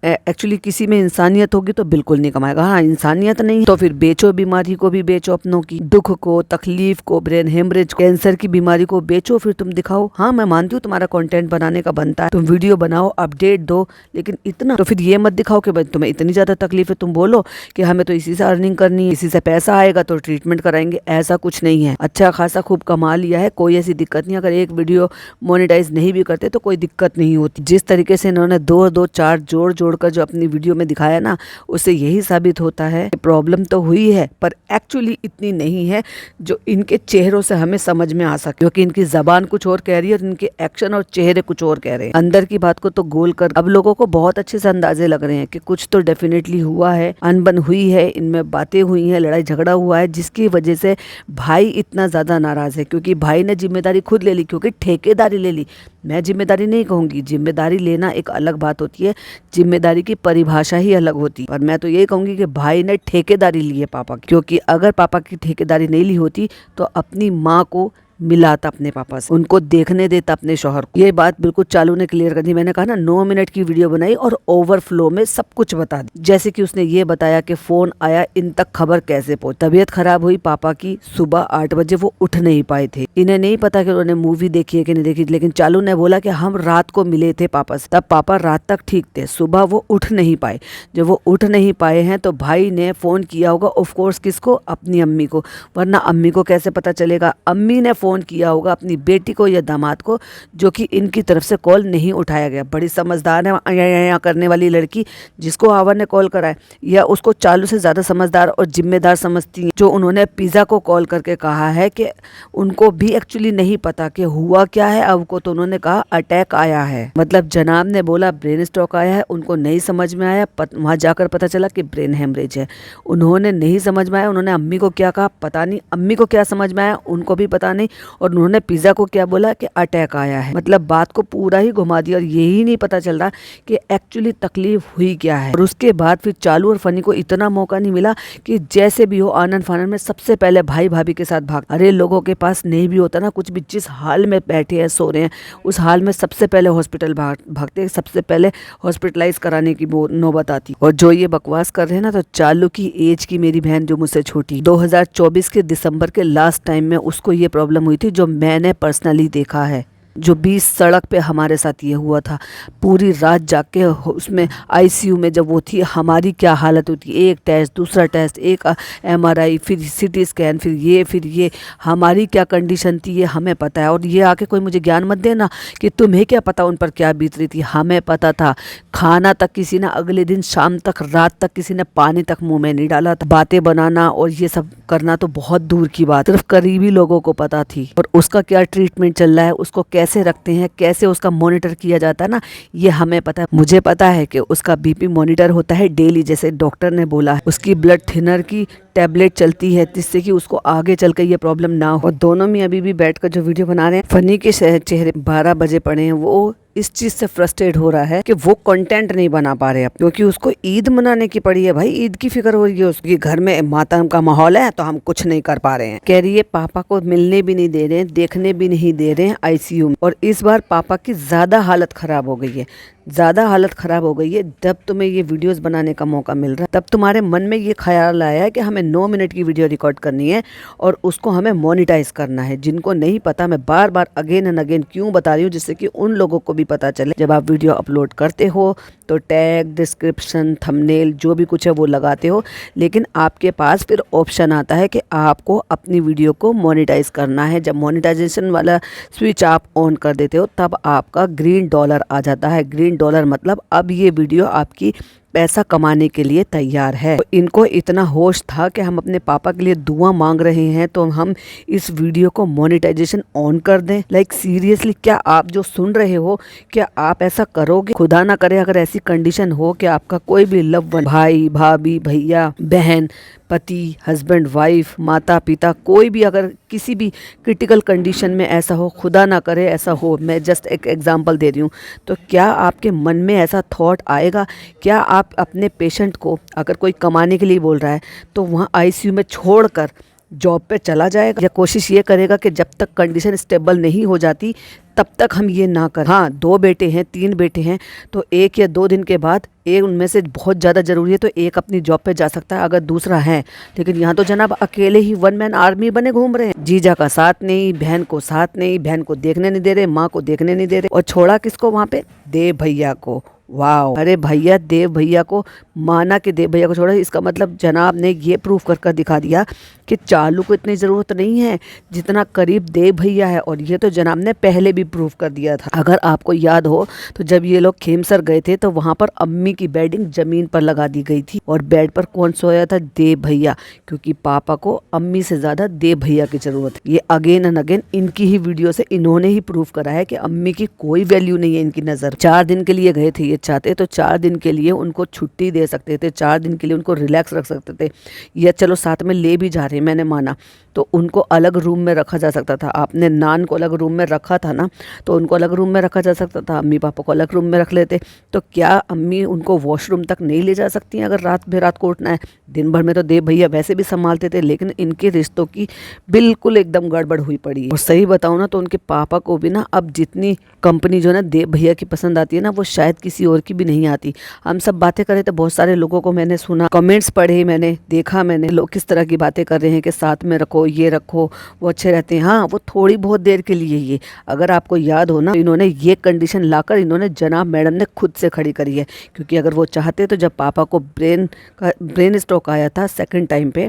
एक्चुअली किसी में इंसानियत होगी तो बिल्कुल नहीं कमाएगा। हाँ, इंसानियत नहीं तो फिर बेचो, बीमारी को भी बेचो, अपनों की दुख को, तकलीफ को, ब्रेन हेमरेज, कैंसर की बीमारी को बेचो, फिर तुम दिखाओ। हाँ, मैं मानती हूँ तुम्हारा कंटेंट बनाने का बनता है, तुम वीडियो बनाओ, अपडेट दो, लेकिन इतना तो फिर ये मत दिखाओ कि भाई तुम्हें इतनी ज्यादा तकलीफ है, तुम बोलो कि हमें तो इसी से अर्निंग करनी है, इसी से पैसा आएगा तो ट्रीटमेंट कराएंगे। ऐसा कुछ नहीं है। अच्छा खासा खूब कमा लिया है, कोई ऐसी दिक्कत नहीं। अगर एक वीडियो मोनेटाइज नहीं भी करते तो कोई दिक्कत नहीं होती। जिस तरीके से इन्होंने 2-2 4 जोड़ कर जो अपनी वीडियो में दिखाया ना, उससे यही साबित होता है कि प्रॉब्लम तो हुई है, पर एक्चुअली इतनी नहीं है जो इनके चेहरों से हमें समझ में आ सके। क्योंकि इनकी जबान कुछ और कह रही है और इनके एक्शन और चेहरे कुछ और कह रहे हैं। अंदर की बात को तो गोल कर अब लोगों को बहुत अच्छे से अंदाजे लग रहे हैं कि कुछ तो डेफिनेटली हुआ है, अनबन हुई है, इनमें बातें हुई हैं, लड़ाई झगड़ा हुआ है, जिसकी वजह से भाई इतना ज्यादा नाराज है। क्योंकि भाई ने जिम्मेदारी खुद ले ली, क्योंकि ठेकेदारी ले ली। मैं जिम्मेदारी नहीं कहूंगी, जिम्मेदारी लेना एक अलग बात होती है, जिम्मेदारी की परिभाषा ही अलग होती है। पर मैं तो यही कहूंगी कि भाई ने ठेकेदारी ली है पापा की। क्योंकि अगर पापा की ठेकेदारी नहीं ली होती तो अपनी माँ को मिलाता अपने पापा से, उनको देखने देता अपने शौहर को। ये बात बिल्कुल चालू ने क्लियर कर दी। मैंने कहा ना, 9 मिनट की वीडियो बनाई और ओवरफ्लो में सब कुछ बता दी। जैसे कि उसने ये बताया कि फोन आया, इन तक खबर कैसे पहुंची, तबीयत खराब हुई पापा की, सुबह 8 बजे वो उठ नहीं पाए थे। इन्हें नहीं पता कि उन्होंने मूवी देखी है कि नहीं देखी, लेकिन चालू ने बोला कि हम रात को मिले थे पापा से, तब पापा रात तक ठीक थे, सुबह वो उठ नहीं पाए। जब वो उठ नहीं पाए हैं तो भाई ने फोन किया होगा, ऑफकोर्स किसको, अपनी अम्मी को, वरना अम्मी को कैसे पता चलेगा। अम्मी ने फोन किया होगा अपनी बेटी को या दामाद को, जो कि इनकी तरफ से कॉल नहीं उठाया गया। बड़ी समझदार है या करने वाली लड़की, जिसको आवर ने कॉल करा है, या उसको चालू से ज्यादा समझदार और जिम्मेदार समझती है, जो उन्होंने पिज्जा को कॉल करके कहा है कि उनको भी एक्चुअली नहीं पता कि हुआ क्या है। अब को तो उन्होंने कहा अटैक आया है, मतलब जनाब ने बोला ब्रेन स्ट्रोक आया है, उनको नहीं समझ में आया। वहां जाकर पता चला कि ब्रेन हेमरेज है। उन्होंने नहीं समझ में आया, उन्होंने अम्मी को क्या कहा पता नहीं, अम्मी को क्या समझ में आया उनको भी पता नहीं, और उन्होंने पिज्जा को क्या बोला कि अटैक आया है। मतलब बात को पूरा ही घुमा दिया और यही नहीं पता चल रहा कि एक्चुअली तकलीफ हुई क्या है। और उसके बाद फिर चालू और फनी को इतना मौका नहीं मिला कि जैसे भी हो आनंद फानंद में सबसे पहले भाई भाभी के साथ भाग। अरे लोगों के पास नहीं भी होता ना कुछ भी, जिस हाल में बैठे हैं, सो रहे हैं, उस हाल में सबसे पहले हॉस्पिटल भागते, सबसे पहले हॉस्पिटलाइज कराने की नौबत आती। और जो ये बकवास कर रहे हैं ना, तो चालू की एज की मेरी बहन जो मुझसे छोटी, 2024 के दिसंबर के लास्ट टाइम में उसको ये प्रॉब्लम हुई थी, जो मैंने पर्सनली देखा है। जो 20 सड़क पे हमारे साथ ये हुआ था, पूरी रात जाग के उसमें आईसीयू में जब वो थी, हमारी क्या हालत होती, एक टेस्ट दूसरा टेस्ट, एक एमआरआई, फिर सीटी स्कैन, फिर ये हमारी क्या कंडीशन थी ये हमें पता है। और ये आके कोई मुझे ज्ञान मत देना कि तुम्हें क्या पता उन पर क्या बीत रही थी, हमें पता था। खाना तक किसी ने अगले दिन शाम तक, रात तक किसी ने पानी तक मुंह में नहीं डाला था। बातें बनाना और ये सब करना तो बहुत दूर की बात, सिर्फ करीबी लोगों को पता थी। और उसका क्या ट्रीटमेंट चल रहा है, उसको कैसे रखते हैं, कैसे उसका मॉनिटर किया जाता है ना, ये हमें पता है। मुझे पता है कि उसका बीपी मॉनिटर होता है डेली, जैसे डॉक्टर ने बोला है। उसकी ब्लड थिनर की टैबलेट चलती है, जिससे कि उसको आगे चलकर ये प्रॉब्लम ना हो। और दोनों में अभी भी बैठकर जो वीडियो बना रहे हैं, फनी के चेहरे 12 बजे पड़े हैं। वो इस चीज से फ्रस्ट्रेट हो रहा है कि वो कंटेंट नहीं बना पा रहे अब, क्योंकि उसको ईद मनाने की पड़ी है। भाई ईद की फिक्र हो रही है उसकी, घर में मातम का माहौल है तो हम कुछ नहीं कर पा रहे हैं। कह रही है पापा को मिलने भी नहीं दे रहे हैं, देखने भी नहीं दे रहे हैं आईसीयू में। और इस बार पापा की ज्यादा हालत खराब हो गई है। ज़्यादा हालत ख़राब हो गई है। जब तुम्हें ये वीडियोस बनाने का मौका मिल रहा है तब तुम्हारे मन में ये ख्याल आया है कि हमें 9 मिनट की वीडियो रिकॉर्ड करनी है और उसको हमें मोनेटाइज करना है। जिनको नहीं पता, मैं बार बार अगेन एंड अगेन क्यों बता रही हूँ, जिससे कि उन लोगों को भी पता चले। जब आप वीडियो अपलोड करते हो तो टैग, डिस्क्रिप्शन, थंबनेल जो भी कुछ है वो लगाते हो, लेकिन आपके पास फिर ऑप्शन आता है कि आपको अपनी वीडियो को मोनेटाइज करना है। जब मोनेटाइजेशन वाला स्विच आप ऑन कर देते हो तब आपका ग्रीन डॉलर आ जाता है। ग्रीन डॉलर मतलब अब ये वीडियो आपकी पैसा कमाने के लिए तैयार है। तो इनको इतना होश था कि हम अपने पापा के लिए दुआ मांग रहे हैं तो हम इस वीडियो को मोनेटाइजेशन ऑन कर दें। लाइक सीरियसली, क्या आप जो सुन रहे हो, क्या आप ऐसा करोगे? खुदा ना करे अगर ऐसी कंडीशन हो कि आपका कोई भी लव वन, भाई, भाभी, भैया, बहन, पति, हस्बैंड, वाइफ, माता पिता, कोई भी अगर किसी भी क्रिटिकल कंडीशन में ऐसा हो, खुदा ना करे ऐसा हो, मैं जस्ट एक एग्जांपल दे रही हूँ, तो क्या आपके मन में ऐसा थॉट आएगा? क्या आप अपने पेशेंट को, अगर कोई कमाने के लिए बोल रहा है तो वहाँ आईसीयू में छोड़कर जॉब पे चला जाएगा, या कोशिश ये करेगा कि जब तक कंडीशन स्टेबल नहीं हो जाती तब तक हम ये ना करें? हाँ, 2 बेटे हैं, 3 बेटे हैं, तो 1 या 2 दिन के बाद एक उनमें से बहुत ज़्यादा ज़रूरी है तो एक अपनी जॉब पे जा सकता है अगर दूसरा है। लेकिन यहाँ तो जनाब अकेले ही 1 मैन आर्मी बने घूम रहे हैं। जीजा का साथ नहीं, बहन को साथ नहीं, बहन को देखने नहीं दे रहे, माँ को देखने नहीं दे रहे, और छोड़ा किसको वहाँ पे? देव भैया को। वाह! अरे भैया, देव भैया को माना कि देव भैया को छोड़ा, इसका मतलब जनाब ने ये प्रूफ कर दिखा दिया कि चालू को इतनी ज़रूरत नहीं है जितना करीब देव भैया है। और ये तो जनाब ने पहले भी प्रूफ कर दिया था। अगर आपको याद हो तो जब ये लोग खेमसर गए थे तो वहाँ पर अम्मी की बेडिंग ज़मीन पर लगा दी गई थी और बेड पर कौन सोया था? देव भैया, क्योंकि पापा को अम्मी से ज़्यादा देव भैया की ज़रूरत है। ये अगेन एंड अगेन इनकी ही वीडियो से इन्होंने ही प्रूफ करा है कि अम्मी की कोई वैल्यू नहीं है इनकी नज़र। 4 दिन के लिए गए थे, ये चाहते तो 4 दिन के लिए उनको छुट्टी दे सकते थे, 4 दिन के लिए उनको रिलैक्स रख सकते थे, या चलो साथ में ले भी जा रहे, मैंने माना, तो उनको अलग रूम में रखा जा सकता था। आपने नान को अलग रूम में रखा था ना, तो उनको अलग रूम में रखा जा सकता था, अम्मी पापा को अलग रूम में रख लेते। तो क्या अम्मी उनको वॉशरूम तक नहीं ले जा सकती हैं अगर रात को उठना है? दिन भर में तो देव भैया वैसे भी संभालते थे, लेकिन इनके रिश्तों की बिल्कुल एकदम गड़बड़ हुई पड़ी है। और सही बताऊँ ना तो उनके पापा को भी ना अब जितनी कंपनी जो है ना देव भैया की पसंद आती है ना, वो शायद किसी और की भी नहीं आती। हम सब बातें कर रहे थे, बहुत सारे लोगों को मैंने सुना, कमेंट्स पढ़े, मैंने देखा, मैंने लोग किस तरह की बातें कर रहे हैं कि साथ में रखो, ये रखो, वो अच्छे रहते हैं। हाँ, वो थोड़ी बहुत देर के लिए। ये अगर आपको याद हो ना, इन्होंने ये कंडीशन लाकर इन्होंने जनाब मैडम ने खुद से खड़ी करी है, क्योंकि अगर वो चाहते तो जब पापा को ब्रेन स्ट्रोक आया था सेकंड टाइम पे,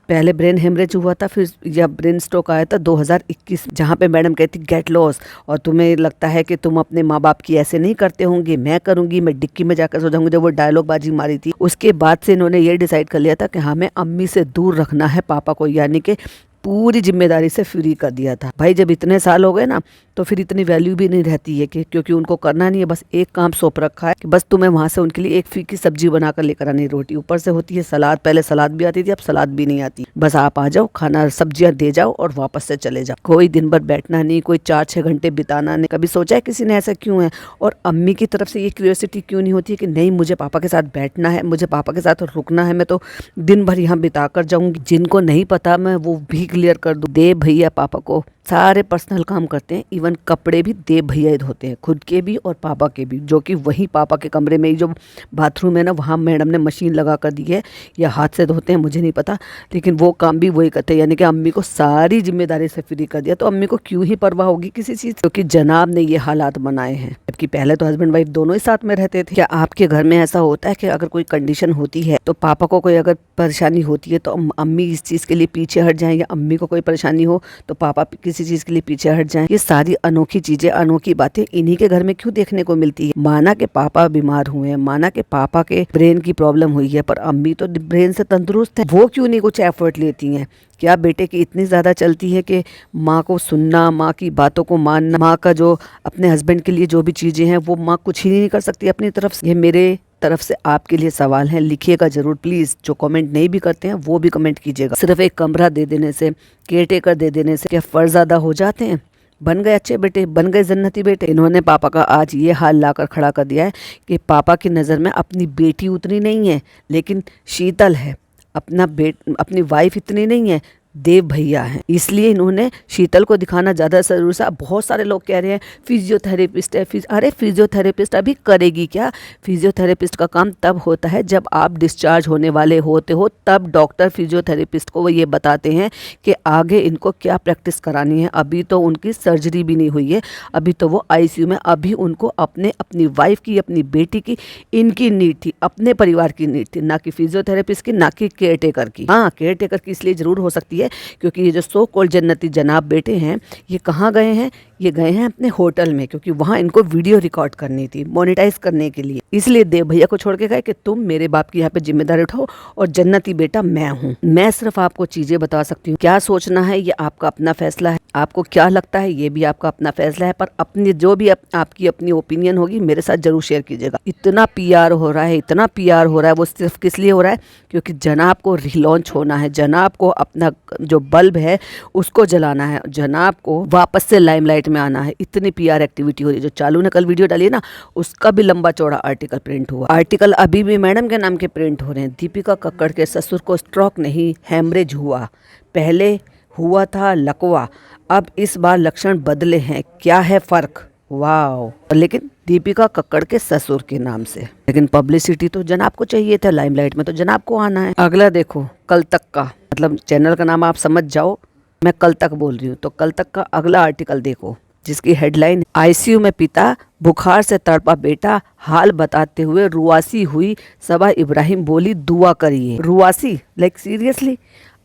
पहले ब्रेन हेमरेज हुआ था, फिर जब ब्रेन स्ट्रोक आया था 2021, जहाँ पे मैडम कहती गेट लॉस, और तुम्हें लगता है कि तुम अपने माँ बाप की ऐसे नहीं करते होंगे, मैं करूँगी, मैं डिक्की में जाकर सो जाऊँगी, जब वो डायलॉग बाजी मारी थी, उसके बाद से इन्होंने ये डिसाइड कर लिया था कि हमें अम्मी से दूर रखना है पापा को, यानी कि पूरी जिम्मेदारी से फ्री कर दिया था। भाई जब इतने साल हो गए ना तो फिर इतनी वैल्यू भी नहीं रहती है कि क्योंकि उनको करना नहीं है, बस एक काम सौंप रखा है कि बस तुम्हें वहां से उनके लिए एक फीकी सब्जी बनाकर लेकर आनी, रोटी ऊपर से होती है, सलाद, पहले सलाद भी आती थी, अब सलाद भी नहीं आती, बस आप आ जाओ, खाना सब्जियां दे जाओ और वापस से चले जाओ। कोई दिन भर बैठना नहीं, कोई 4-6 घंटे बिताना नहीं। कभी सोचा है किसी ने ऐसा क्यों है? और अम्मी की तरफ से ये क्यूरियोसिटी क्यों नहीं होती है कि नहीं मुझे पापा के साथ बैठना है, मुझे पापा के साथ रुकना है, मैं तो दिन भर यहाँ बिता कर जाऊंगी। जिनको नहीं पता मैं वो भी क्लियर कर दूं, देव भैया पापा को सारे पर्सनल काम करते हैं, इवन कपड़े भी देव भैया धोते हैं, खुद के भी और पापा के भी, जो कि वहीं पापा के कमरे में ही जो बाथरूम है ना, वहाँ मैडम ने मशीन लगा कर दी है, या हाथ से धोते हैं मुझे नहीं पता, लेकिन वो काम भी वही करते हैं। यानी कि अम्मी को सारी जिम्मेदारी से फ्री कर दिया, तो अम्मी को क्यों ही परवाह होगी किसी चीज़, क्योंकि जनाब ने ये हालात बनाए हैं। जबकि पहले तो हस्बैंड वाइफ दोनों ही साथ में रहते थे। क्या आपके घर में ऐसा होता है कि अगर कोई कंडीशन होती है तो पापा को कोई अगर परेशानी होती है तो अम्मी इस चीज़ के लिए पीछे हट जाएं, या अम्मी को कोई परेशानी हो तो पापा किसी चीज़ के लिए पीछे हट जाएं? ये सारी अनोखी चीजें, अनोखी बातें इन्हीं के घर में क्यों देखने को मिलती है? माना के पापा बीमार हुए हैं, माना के पापा के ब्रेन की प्रॉब्लम हुई है, पर अम्मी तो ब्रेन से तंदुरुस्त है, वो क्यों नहीं कुछ एफर्ट लेती हैं? क्या बेटे की इतनी ज़्यादा चलती है कि माँ को सुनना, माँ की बातों को मानना, माँ का जो अपने हस्बैंड के लिए जो भी चीज़ें हैं वो माँ कुछ ही नहीं कर सकती अपनी तरफ से? ये मेरे तरफ से आपके लिए सवाल है, लिखिएगा जरूर प्लीज़। जो कमेंट नहीं भी करते हैं वो भी कमेंट कीजिएगा। सिर्फ एक कमरा दे देने से, केयरटेकर दे देने से क्या फ़र्ज अदा हो जाते हैं? बन गए अच्छे बेटे, बन गए जन्नती बेटे। इन्होंने पापा का आज ये हाल लाकर खड़ा कर दिया है कि पापा की नज़र में अपनी बेटी उतनी नहीं है, लेकिन शीतल है, अपनी वाइफ इतनी नहीं है, देव भैया हैं, इसलिए इन्होंने शीतल को दिखाना ज़्यादा जरूरी था। बहुत सारे लोग कह रहे हैं फिजियोथेरेपिस्ट है, अरे फिजियोथेरेपिस्ट अभी करेगी क्या? फिजियोथेरेपिस्ट का काम तब होता है जब आप डिस्चार्ज होने वाले होते हो, तब डॉक्टर फिजियोथेरेपिस्ट को वो ये बताते हैं कि आगे इनको क्या प्रैक्टिस करानी है। अभी तो उनकी सर्जरी भी नहीं हुई है, अभी तो वो आईसीयू में। अभी उनको अपनी वाइफ की, अपनी बेटी की, इनकी नीड थी, अपने परिवार की नीड थी, ना कि फिजियोथेरेपिस्ट की, ना कि केयर टेकर की। हाँ, केयर टेकर की इसलिए जरूर हो सकती है क्योंकि ये जो सो कॉल्ड जन्नती जनाब बेटे हैं, ये कहाँ गए हैं? ये गए हैं अपने होटल में, क्योंकि वहां इनको वीडियो रिकॉर्ड करनी थी मोनेटाइज करने के लिए। इसलिए देव भैया को छोड़ के गए कि तुम मेरे बाप की यहाँ पे जिम्मेदारी उठाओ और जन्नती बेटा मैं हूँ। मैं सिर्फ आपको चीजें बता सकती हूँ, क्या सोचना है ये आपका अपना फैसला है, आपको क्या लगता है ये भी आपका अपना फैसला है। पर अपनी जो भी आपकी अपनी ओपिनियन होगी मेरे साथ जरूर शेयर कीजिएगा। इतना पीआर हो रहा है, इतना पीआर हो रहा है, वो सिर्फ किस लिए हो रहा है? क्योंकि जनाब को रिलॉन्च होना है, जनाब को अपना जो बल्ब है उसको जलाना है, जनाब को वापस से लाइमलाइट में आना है। इतनी पीआर एक्टिविटी हो रही है। जो चालू ने कल वीडियो डाली है ना, उसका भी लंबा चौड़ा आर्टिकल प्रिंट हुआ। आर्टिकल अभी भी मैडम के नाम के प्रिंट हो रहे हैं। दीपिका कक्कड़ के ससुर को स्ट्रोक नहीं, हैमरेज हुआ। पहले हुआ था लकवा, अब इस बार लक्षण बदले हैं। क्या है फर्क? वाह। लेकिन दीपिका कक्कड़ के ससुर के नाम से, लेकिन पब्लिसिटी तो जनाब को चाहिए था, लाइमलाइट में तो जनाब को आना है। अगला देखो, कल तक का, मतलब चैनल का नाम आप समझ जाओ, मैं कल तक बोल रही हूँ। तो कल तक का अगला आर्टिकल देखो, जिसकी हेडलाइन, आईसीयू में पिता, बुखार से तड़पा बेटा, हाल बताते हुए रुआसी हुई सबा इब्राहिम, बोली दुआ करिए। रुआसी, लाइक सीरियसली,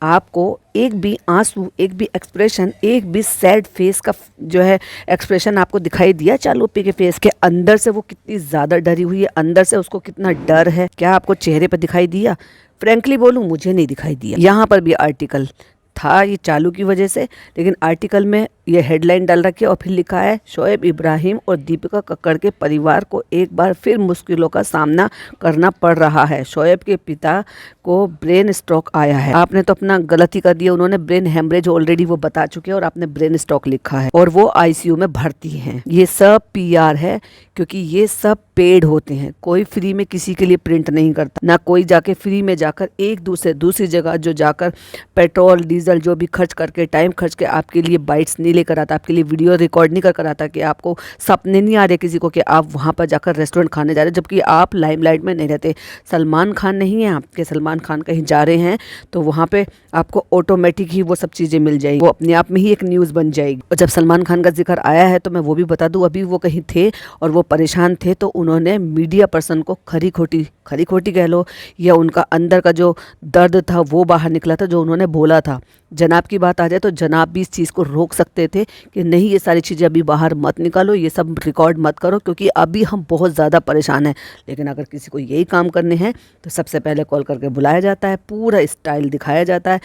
आपको एक भी आंसू, एक भी एक्सप्रेशन, एक भी सैड फेस का जो है एक्सप्रेशन आपको दिखाई दिया चालूपी के फेस के अंदर से? वो कितनी ज्यादा डरी हुई है, अंदर से उसको कितना डर है, क्या आपको चेहरे पर दिखाई दिया? फ्रेंकली बोलूं, मुझे नहीं दिखाई दिया। यहाँ पर भी आर्टिकल था ये चालू की वजह से, लेकिन आर्टिकल में ये हेडलाइन डाल रखी है और फिर लिखा है, शोएब इब्राहिम और दीपिका कक्कड़ के परिवार को एक बार फिर मुश्किलों का सामना करना पड़ रहा है। शोएब के पिता को ब्रेन स्ट्रोक आया है। आपने तो अपना गलती कर दिया, उन्होंने ब्रेन हेमरेज ऑलरेडी वो बता चुके हैं और आपने ब्रेन स्ट्रोक लिखा है और वो आईसीयू में भर्ती हैं। ये सब पीआर है, क्योंकि ये सब पेड होते हैं। कोई फ्री में किसी के लिए प्रिंट नहीं करता, ना कोई जाके फ्री में जाकर एक दूसरी जगह जो जाकर पेट्रोल डीजल जो भी खर्च करके, टाइम खर्च के आपके लिए बाइट्स नहीं लेकर आता, आपके लिए वीडियो रिकॉर्ड नहीं कर आता, कि आपको सपने नहीं आ रहे किसी को कि आप वहां पर जाकर रेस्टोरेंट खाने जा रहे हैं, जबकि आप लाइमलाइट में नहीं रहते। सलमान खान नहीं है आपके, सलमान खान कहीं जा रहे हैं तो वहां पे आपको ऑटोमेटिक ही वो सब चीजें मिल जाएगी, वो अपने आप में ही एक न्यूज बन जाएगी। और जब सलमान खान का जिक्र आया है तो मैं वो भी बता दूं, अभी वो कहीं थे और वो परेशान थे, तो उन्होंने मीडिया पर्सन को खरी खोटी कह लो, या उनका अंदर का जो दर्द था वो बाहर निकला था, जो उन्होंने बोला था। जनाब की बात आ जाए तो जनाब भी इस चीज़ को रोक सकते थे कि नहीं, ये सारी चीज़ें अभी बाहर मत निकालो, ये सब रिकॉर्ड मत करो, क्योंकि अभी हम बहुत ज़्यादा परेशान हैं। लेकिन अगर किसी को यही काम करने हैं तो सबसे पहले कॉल करके बुलाया जाता है, पूरा स्टाइल दिखाया जाता है,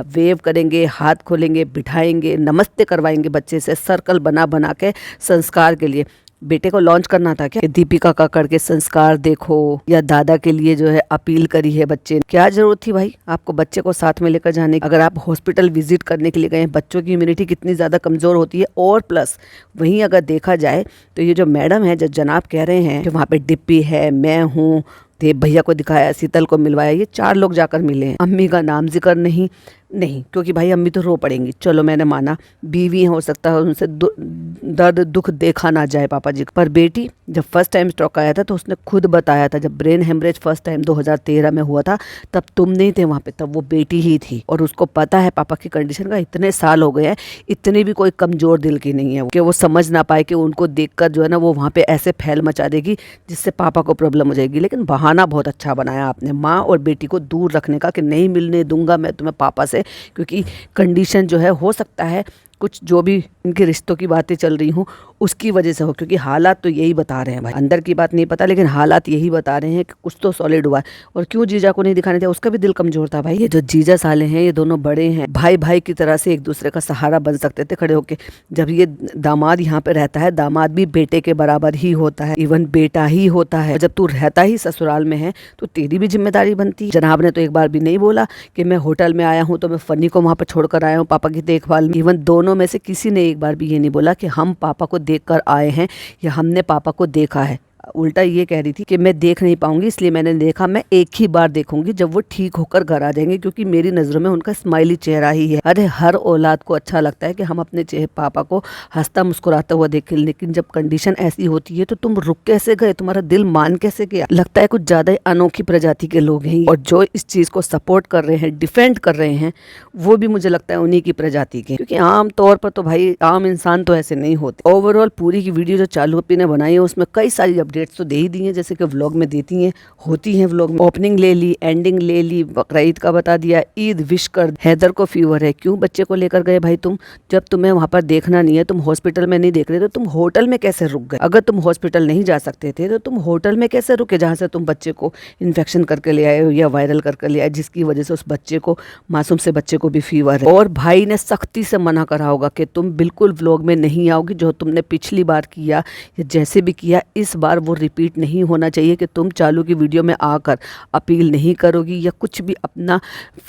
वेव करेंगे, हाथ खोलेंगे, बिठाएंगे, नमस्ते करवाएंगे बच्चे से, सर्कल बना बना के संस्कार के लिए। बेटे को लॉन्च करना था क्या, दीपिका कक्कड़ के संस्कार देखो, या दादा के लिए जो है अपील करी है बच्चे, क्या जरूरत थी भाई आपको बच्चे को साथ में लेकर जाने की? अगर आप हॉस्पिटल विजिट करने के लिए गए, बच्चों की इम्यूनिटी कितनी ज़्यादा कमज़ोर होती है। और प्लस वहीं अगर देखा जाए तो ये जो मैडम है, जो जनाब कह रहे हैं कि वहाँ पे डिप्पी है, मैं हूँ, देव भैया को दिखाया, शीतल को मिलवाया, ये 4 लोग जाकर मिले हैं। अम्मी का नाम जिक्र नहीं, क्योंकि भाई अम्मी तो रो पड़ेंगी, चलो मैंने माना, बीवी हो सकता है उनसे दर्द दुख देखा ना जाए पापा जी। पर बेटी जब फर्स्ट टाइम स्ट्रोक आया था तो उसने खुद बताया था, जब ब्रेन हेमरेज फर्स्ट टाइम 2013 में हुआ था, तब तुम नहीं थे वहाँ पे, तब वो बेटी ही थी। और उसको पता है पापा की कंडीशन का, इतने साल हो गए हैं, इतनी भी कोई कमजोर दिल की नहीं है कि वो समझ ना पाए कि उनको देखकर जो है ना वो वहाँ पे ऐसे फैल मचा देगी जिससे पापा को प्रॉब्लम हो जाएगी। लेकिन बहाना बहुत अच्छा बनाया आपने, माँ और बेटी को दूर रखने का, कि नहीं मिलने दूंगा मैं तुम्हें पापा से, क्योंकि कंडीशन जो है, हो सकता है कुछ जो भी इनके रिश्तों की बातें चल रही हूँ उसकी वजह से हो, क्योंकि हालात तो यही बता रहे हैं भाई, अंदर की बात नहीं पता, लेकिन हालात यही बता रहे हैं कि कुछ तो सॉलिड हुआ है। और क्यों जीजा को नहीं दिखाने थे, उसका भी दिल कमजोर था भाई। ये जो जीजा साले हैं, ये दोनों बड़े हैं, भाई भाई की तरह से एक दूसरे का सहारा बन सकते थे खड़े होके। जब ये दामाद यहाँ पे रहता है, दामाद भी बेटे के बराबर ही होता है, इवन बेटा ही होता है। जब तू रहता ही ससुराल में है तो तेरी भी जिम्मेदारी बनती है। जनाब ने तो एक बार भी नहीं बोला कि मैं होटल में आया हूँ तो मैं फनी को वहां पर छोड़कर आया हूँ पापा की देखभाल में। इवन दोनों में से किसी ने एक बार भी ये नहीं बोला कि हम पापा को देखकर आए हैं या हमने पापा को देखा है। उल्टा ये कह रही थी कि मैं देख नहीं पाऊंगी, इसलिए मैंने देखा, मैं एक ही बार देखूंगी जब वो ठीक होकर घर आ जाएंगे, क्योंकि मेरी नजरों में उनका स्माइली चेहरा ही है। अरे हर औलाद को अच्छा लगता है कि हम अपने पापा को हंसता मुस्कुराता हुआ देखें, लेकिन जब कंडीशन ऐसी होती है तो तुम रुक कैसे गए, तुम्हारा दिल मान कैसे गया। लगता है कुछ ज्यादा ही अनोखी प्रजाति के लोग हैं, और जो इस चीज को सपोर्ट कर रहे हैं, डिफेंड कर रहे हैं, वो भी मुझे लगता है उन्हीं की प्रजाति के, क्योंकि आम तौर पर तो भाई आम इंसान तो ऐसे नहीं होते। ओवरऑल पूरी की वीडियो जो चालू अपी ने बनाई है उसमें कई सारी अपडेट्स तो दे ही दी हैं, जैसे कि व्लॉग में देती हैं, होती हैं व्लॉग में। ओपनिंग ले ली, एंडिंग ले ली, बकरीद का बता दिया, ईद विश कर, हैदर को फीवर है, क्यों बच्चे को लेकर गए भाई तुम, जब तुम्हें वहां पर देखना नहीं है, तुम हॉस्पिटल में नहीं देख रहे, तो तुम होटल में कैसे रुक गए। अगर तुम हॉस्पिटल नहीं जा सकते थे तो तुम होटल में कैसे रुके जहां से तुम बच्चे को इन्फेक्शन करके ले आए हो या वायरल करके ले आए, जिसकी वजह से उस बच्चे को, मासूम से बच्चे को भी फीवर है। और भाई ने सख्ती से मना करा होगा कि तुम बिल्कुल व्लॉग में नहीं आओगी, जो तुमने पिछली बार किया या जैसे भी किया, इस बार वो रिपीट नहीं होना चाहिए कि तुम चालू की वीडियो में आकर अपील नहीं करोगी या कुछ भी अपना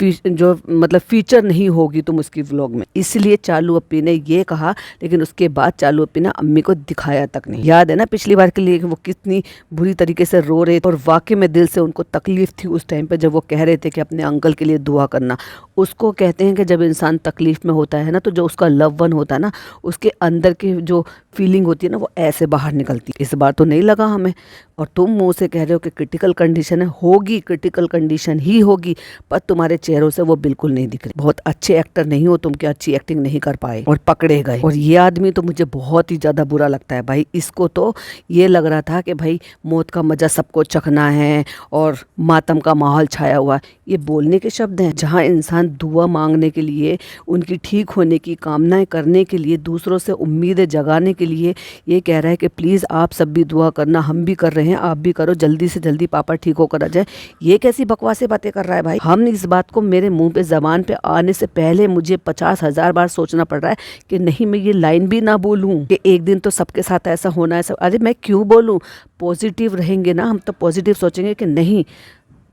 जो मतलब फीचर नहीं होगी तुम उसकी व्लॉग में। इसलिए चालू अपी ने ये कहा, लेकिन उसके बाद चालू अपी ने अम्मी को दिखाया तक नहीं। याद है ना पिछली बार के लिए वो कितनी बुरी तरीके से रो रहे थे, और वाकई में दिल से उनको तकलीफ थी उस टाइम पे जब वो कह रहे थे कि अपने अंकल के लिए दुआ करना। उसको कहते हैं कि जब इंसान तकलीफ में होता है ना, तो जो उसका लव वन होता है ना, उसके अंदर की जो फीलिंग होती है ना, वो ऐसे बाहर निकलती है। इस बार तो नहीं लगा हमें, और तुम मुंह से कह रहे हो कि क्रिटिकल कंडीशन है, होगी क्रिटिकल कंडीशन ही होगी, पर तुम्हारे चेहरों से वो बिल्कुल नहीं दिख रही। बहुत अच्छे एक्टर नहीं हो तुम कि अच्छी एक्टिंग नहीं कर पाए और पकड़े गए। और ये आदमी तो मुझे बहुत ही ज्यादा बुरा लगता है भाई। इसको तो ये लग रहा था कि भाई मौत का मजा सबको चखना है और मातम का माहौल छाया हुआ। ये बोलने के शब्द हैं। जहाँ इंसान दुआ मांगने के लिए, उनकी ठीक होने की कामनाएं करने के लिए, दूसरों से उम्मीदें जगाने के लिए ये कह रहा है कि प्लीज़ आप सब भी दुआ करना, हम भी कर रहे हैं, आप भी करो, जल्दी से जल्दी पापा ठीक होकर आ जाए। ये कैसी बकवासी बातें कर रहा है भाई। हम इस बात को मेरे मुंह पे जबान पे आने से पहले मुझे 50,000 बार सोचना पड़ रहा है कि नहीं मैं ये लाइन भी ना बोलूं कि एक दिन तो सबके साथ ऐसा होना है। सब अरे मैं क्यों बोलूं, पॉजिटिव रहेंगे ना हम, तो पॉजिटिव सोचेंगे कि नहीं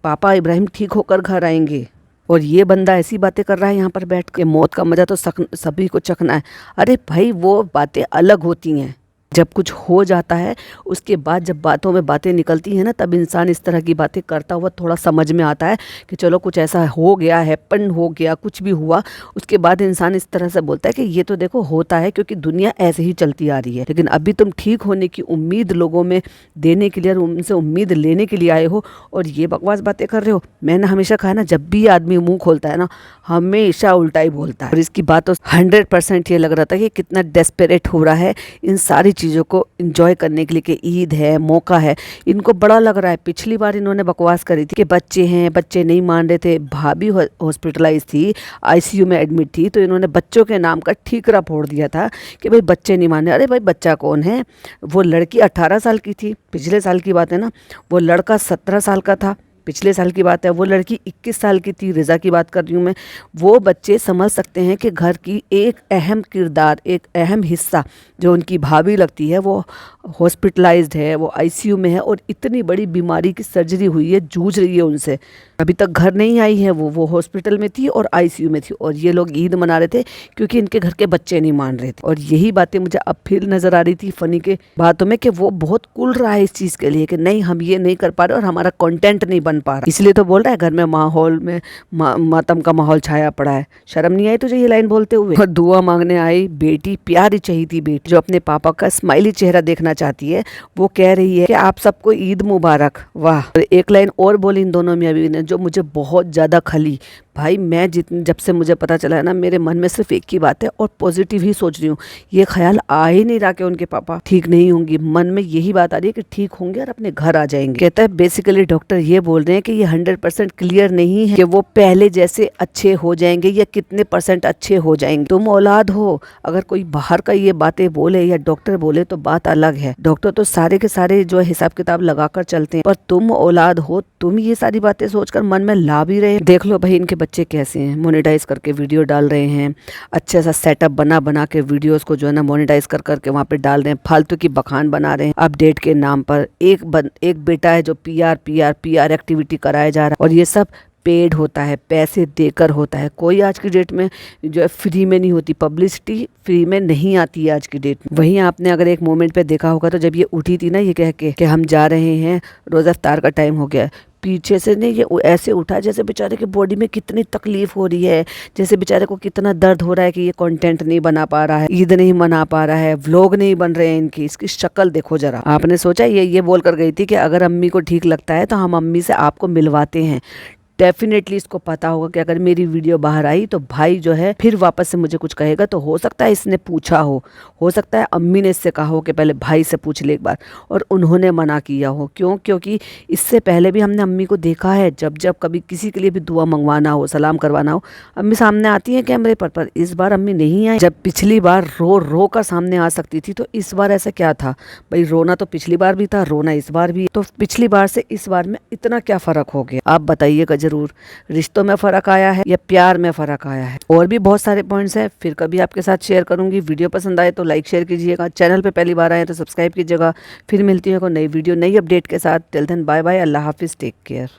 पापा इब्राहिम ठीक होकर घर आएंगे। और ये बंदा ऐसी बातें कर रहा है यहाँ पर बैठ के, मौत का मजा तो सभी को चखना है। अरे भाई वो बातें अलग होती हैं, जब कुछ हो जाता है उसके बाद जब बातों में बातें निकलती हैं ना, तब इंसान इस तरह की बातें करता हुआ थोड़ा समझ में आता है कि चलो कुछ ऐसा हो गया, हैपन हो गया, कुछ भी हुआ, उसके बाद इंसान इस तरह से बोलता है कि ये तो देखो होता है क्योंकि दुनिया ऐसे ही चलती आ रही है। लेकिन अभी तुम ठीक होने की उम्मीद लोगों में देने के लिए और उनसे उम्मीद लेने के लिए आए हो और ये बकवास बातें कर रहे हो। मैंने हमेशा कहा ना, जब भी आदमी मुंह खोलता है ना, हमेशा उल्टा ही बोलता है। और इसकी बात तो 100% ये लग रहा था कि कितना डेस्परेट हो रहा है इन सारी चीज़ों को एंजॉय करने के लिए कि ईद है, मौका है। इनको बड़ा लग रहा है। पिछली बार इन्होंने बकवास करी थी कि बच्चे हैं, बच्चे नहीं मान रहे थे। भाभी हॉस्पिटलाइज थी, आईसीयू में एडमिट थी, तो इन्होंने बच्चों के नाम का ठीकरा फोड़ दिया था कि भाई बच्चे नहीं मान रहे। अरे भाई बच्चा कौन है? वो लड़की 18 साल की थी, पिछले साल की बात है ना, वो लड़का 17 साल का था, पिछले साल की बात है। वो लड़की 21 साल की थी, रिज़ा की बात कर रही हूँ मैं। वो बच्चे समझ सकते हैं कि घर की एक अहम किरदार, एक अहम हिस्सा जो उनकी भाभी लगती है, वो हॉस्पिटलाइज्ड है, वो आईसीयू में है और इतनी बड़ी बीमारी की सर्जरी हुई है, जूझ रही है उनसे, अभी तक घर नहीं आई है। वो हॉस्पिटल में थी और आईसीयू में थी, और ये लोग ईद मना रहे थे क्योंकि इनके घर के बच्चे नहीं मान रहे थे। और यही बातें मुझे अब फिर नजर आ रही थी फनी के बातों में कि वो बहुत कुल रहा है इस चीज़ के लिए कि नहीं हम ये नहीं कर पा रहे और हमारा कंटेंट नहीं बन पा रहा, इसलिए तो बोल रहा है घर में माहौल में मातम का माहौल छाया पड़ा है। शर्म नहीं आई तुझे ये लाइन बोलते हुए? और दुआ मांगने आई बेटी, प्यारी चाहिए थी बेटी, जो अपने पापा का स्माइली चेहरा देखना चाहती है। वो कह रही है कि आप सबको ईद मुबारक। वाह। एक लाइन और बोली इन दोनों में अभी ने, जो मुझे बहुत ज़्यादा खली। भाई मैं जब से मुझे पता चला है ना, मेरे मन में सिर्फ एक ही बात है और पॉजिटिव ही सोच रही हूँ। ये ख्याल आ ही नहीं रहा कि उनके पापा ठीक नहीं होंगे। मन में यही बात आ रही है कि ठीक होंगे और अपने घर आ जाएंगे। कहता है बेसिकली डॉक्टर ये बोल रहे हैं कि ये 100% क्लियर नहीं है कि वो पहले जैसे अच्छे हो जाएंगे या कितने % अच्छे हो जाएंगे। तुम औलाद हो, अगर कोई बाहर का ये बातें बोले या डॉक्टर बोले तो बात अलग है। डॉक्टर तो सारे के सारे जो हिसाब किताब लगाकर चलते हैं, पर तुम औलाद हो, तुम ये सारी बातें सोचकर मन में ला भी रहे। देख लो भाई इनके बच्चे कैसे हैं, मोनेटाइज करके वीडियो डाल रहे हैं, अच्छा सा सेटअप बना के वीडियोस को जो है ना मोनेटाइज करके वहाँ पे डाल रहे हैं, फालतू की बखान बना रहे हैं अपडेट के नाम पर। एक बेटा है जो पीआर एक्टिविटी कराया जा रहा है, और ये सब पेड होता है, पैसे देकर होता है। कोई आज की डेट में जो है फ्री में नहीं होती, पब्लिसिटी फ्री में नहीं आती है आज की डेट में। वहीं आपने अगर एक मोमेंट पे देखा होगा तो जब ये उठी थी ना, ये कह के कि हम जा रहे हैं, रोज़ा इफ्तार का टाइम हो गया है, पीछे से नहीं ये ऐसे उठा जैसे बेचारे की बॉडी में कितनी तकलीफ हो रही है, जैसे बेचारे को कितना दर्द हो रहा है कि ये कंटेंट नहीं बना पा रहा है, ईद नहीं मना पा रहा है, व्लॉग नहीं बन रहे हैं इनकी। इसकी शक्ल देखो जरा। आपने सोचा ये बोल कर गई थी कि अगर अम्मी को ठीक लगता है तो हम अम्मी से आपको मिलवाते हैं। डेफिनेटली इसको पता होगा कि अगर मेरी वीडियो बाहर आई तो भाई जो है फिर वापस से मुझे कुछ कहेगा। तो हो सकता है इसने पूछा हो सकता है अम्मी ने इससे कहा हो कि पहले भाई से पूछ ले एक बार, और उन्होंने मना किया हो। क्यों? क्योंकि इससे पहले भी हमने अम्मी को देखा है, जब जब कभी किसी के लिए भी दुआ मंगवाना हो, सलाम करवाना हो, अम्मी सामने आती है कैमरे पर इस बार अम्मी नहीं आई। जब पिछली बार रो कर सामने आ सकती थी, तो इस बार ऐसा क्या था भाई? रोना तो पिछली बार भी था, रोना इस बार भी। तो पिछली बार से इस बार में इतना क्या फ़र्क हो गया? आप बताइएगा जरूर। रिश्तों में फ़र्क आया है या प्यार में फ़र्क आया है? और भी बहुत सारे पॉइंट्स हैं, फिर कभी आपके साथ शेयर करूंगी। वीडियो पसंद आए तो लाइक शेयर कीजिएगा, चैनल पे पहली बार आए तो सब्सक्राइब कीजिएगा। फिर मिलती है कोई नई वीडियो नई अपडेट के साथ। टिल देन बाय बाय, अल्लाह हाफिज़, टेक केयर।